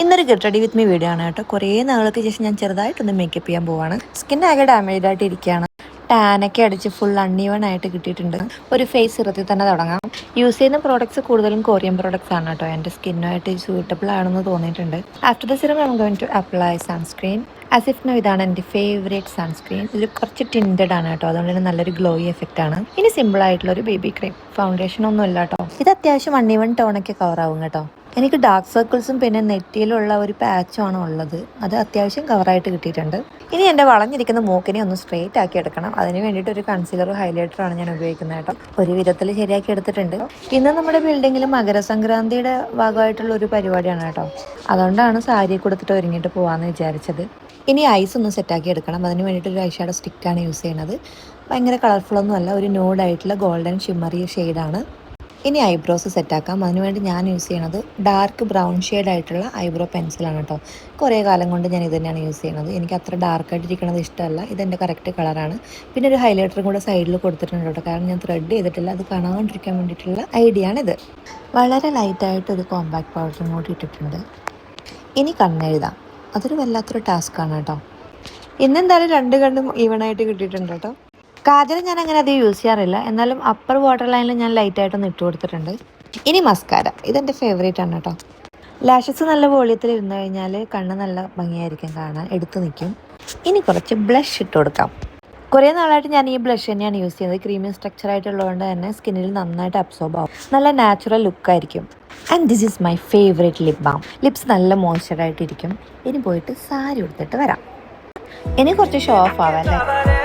ഇന്നൊരു get ready with me video ആണ് കേട്ടോ. കുറേ നാളുകൾക്ക് ശേഷം ഞാൻ ചെറുതായിട്ടൊന്ന് മേക്കപ്പ് ചെയ്യാൻ പോവാണ്. സ്കിൻ ആകെ ഡാമേജ് ആയിട്ട് ഇരിക്കുകയാണ്. ടാനൊക്കെ അടിച്ച് ഫുൾ അൺഈവൺ ആയിട്ട് കിട്ടിയിട്ടുണ്ട്. ഒരു ഫേസ് സിറത്തിൽ തന്നെ തുടങ്ങാം. യൂസ് ചെയ്യുന്ന പ്രോഡക്ട്സ് കൂടുതലും കൊറിയൻ പ്രോഡക്ട്സ് ആണ് കേട്ടോ. എൻ്റെ സ്കിന്നുമായിട്ട് സൂട്ടബിൾ ആണെന്ന് തോന്നിയിട്ടുണ്ട്. After the serum I am going to apply sunscreen. As if no ഇതാണ് എൻ്റെ ഫേവറേറ്റ് സൺസ്ക്രീൻ. ഇത് കുറച്ച് ടിൻറ്റഡ് ആണ് കേട്ടോ, അതുകൊണ്ട് തന്നെ നല്ലൊരു ഗ്ലോയി എഫക്റ്റ് ആണ്. ഇനി സിമ്പിൾ ആയിട്ടുള്ള ഒരു ബേബി ക്രീം. ഫൗണ്ടേഷൻ ഒന്നും ഇല്ല കേട്ടോ. ഇത് അത്യാവശ്യം അൺഈവൺ ടോണൊക്കെ കവർ ആവും കേട്ടോ. എനിക്ക് ഡാർക്ക് സർക്കിൾസും പിന്നെ നെറ്റിയിലുള്ള ഒരു പാച്ചും ആണ് ഉള്ളത്. അത് അത്യാവശ്യം കവറായിട്ട് കിട്ടിയിട്ടുണ്ട്. ഇനി എൻ്റെ വളഞ്ഞിരിക്കുന്ന മൂക്കിനെ ഒന്ന് സ്ട്രെയിറ്റ് ആക്കി എടുക്കണം. അതിന് വേണ്ടിയിട്ട് ഒരു കൺസീലർ ഹൈലൈറ്ററാണ് ഞാൻ ഉപയോഗിക്കുന്നത് കേട്ടോ. ഒരു വിധത്തിൽ ശരിയാക്കി എടുത്തിട്ടുണ്ട്. ഇന്ന് നമ്മുടെ ബിൽഡിങ്ങിൽ മകരസംക്രാന്തിയുടെ ഭാഗമായിട്ടുള്ള ഒരു പരിപാടിയാണ് കേട്ടോ. അതുകൊണ്ടാണ് സാരി കൊടുത്തിട്ട് ഒരുങ്ങിയിട്ട് പോകാമെന്ന് വിചാരിച്ചത്. ഇനി ഐസ് ഒന്ന് സെറ്റാക്കി എടുക്കണം. അതിന് വേണ്ടിയിട്ട് ഒരു ഐഷാഡോ സ്റ്റിക്കാണ് യൂസ് ചെയ്യുന്നത്. ഭയങ്കര കളർഫുള്ളൊന്നും അല്ല, ഒരു ന്യൂഡായിട്ടുള്ള ഗോൾഡൻ ഷിമ്മറി ഷെയ്ഡാണ്. ഇനി ഐബ്രോസ് സെറ്റാക്കാം. അതിനുവേണ്ടി ഞാൻ യൂസ് ചെയ്യണത് ഡാർക്ക് ബ്രൗൺ ഷെയ്ഡായിട്ടുള്ള ഐബ്രോ പെൻസിലാണ് കേട്ടോ. കുറേ കാലം കൊണ്ട് ഞാൻ ഇത് തന്നെയാണ് യൂസ് ചെയ്യുന്നത്. എനിക്ക് അത്ര ഡാർക്കായിട്ടിരിക്കണത് ഇഷ്ടമല്ല. ഇതെൻ്റെ കറക്റ്റ് കളറാണ്. പിന്നെ ഒരു ഹൈലൈറ്ററും കൂടെ സൈഡിൽ കൊടുത്തിട്ടുണ്ട് കേട്ടോ, കാരണം ഞാൻ ത്രെഡ് ചെയ്തിട്ടില്ല. അത് കാണാണ്ടിരിക്കാൻ വേണ്ടിയിട്ടുള്ള ഐഡിയ ആണിത്. വളരെ ലൈറ്റായിട്ടൊരു കോമ്പാക്ട് പൗഡറും കൂടി ഇട്ടിട്ടുണ്ട്. ഇനി കണ്ണെഴുതാം. അതൊരു വല്ലാത്തൊരു ടാസ്ക്കാണ് കേട്ടോ. ഇന്നെന്തായാലും രണ്ട് കണ്ണും ഈവണായിട്ട് കിട്ടിയിട്ടുണ്ട് കേട്ടോ. കാജൽ ഞാൻ അങ്ങനെ അധികം യൂസ് ചെയ്യാറില്ല, എന്നാലും അപ്പർ വാട്ടർ ലൈനിൽ ഞാൻ ലൈറ്റായിട്ടൊന്ന് ഇട്ട് കൊടുത്തിട്ടുണ്ട്. ഇനി മസ്കാര. ഇതെൻ്റെ ഫേവറേറ്റ് ആണ് കേട്ടോ. ലാഷസ് നല്ല വോളിയത്തിൽ ഇരുന്ന് കഴിഞ്ഞാൽ കണ്ണ് നല്ല ഭംഗിയായിരിക്കും കാണാൻ, എടുത്ത് നിൽക്കും. ഇനി കുറച്ച് ബ്ലഷ് ഇട്ട് കൊടുക്കാം. കുറേ നാളായിട്ട് ഞാൻ ഈ ബ്ലഷ് തന്നെയാണ് യൂസ് ചെയ്യുന്നത്. ക്രീമി സ്ട്രക്ചർ ആയിട്ടുള്ളതുകൊണ്ട് തന്നെ സ്കിന്നിൽ നന്നായിട്ട് അബ്സോർബ് ആവും. നല്ല നാച്ചുറൽ ലുക്കായിരിക്കും. And this is my favourite lip balm. Lips നല്ല മോയ്സ്ചറായിട്ടിരിക്കും. ഇനി പോയിട്ട് സാരി ഉടുത്തിട്ട് വരാം. ഇനി കുറച്ച് ഷോ ഓഫ് ആവാം അല്ലേ.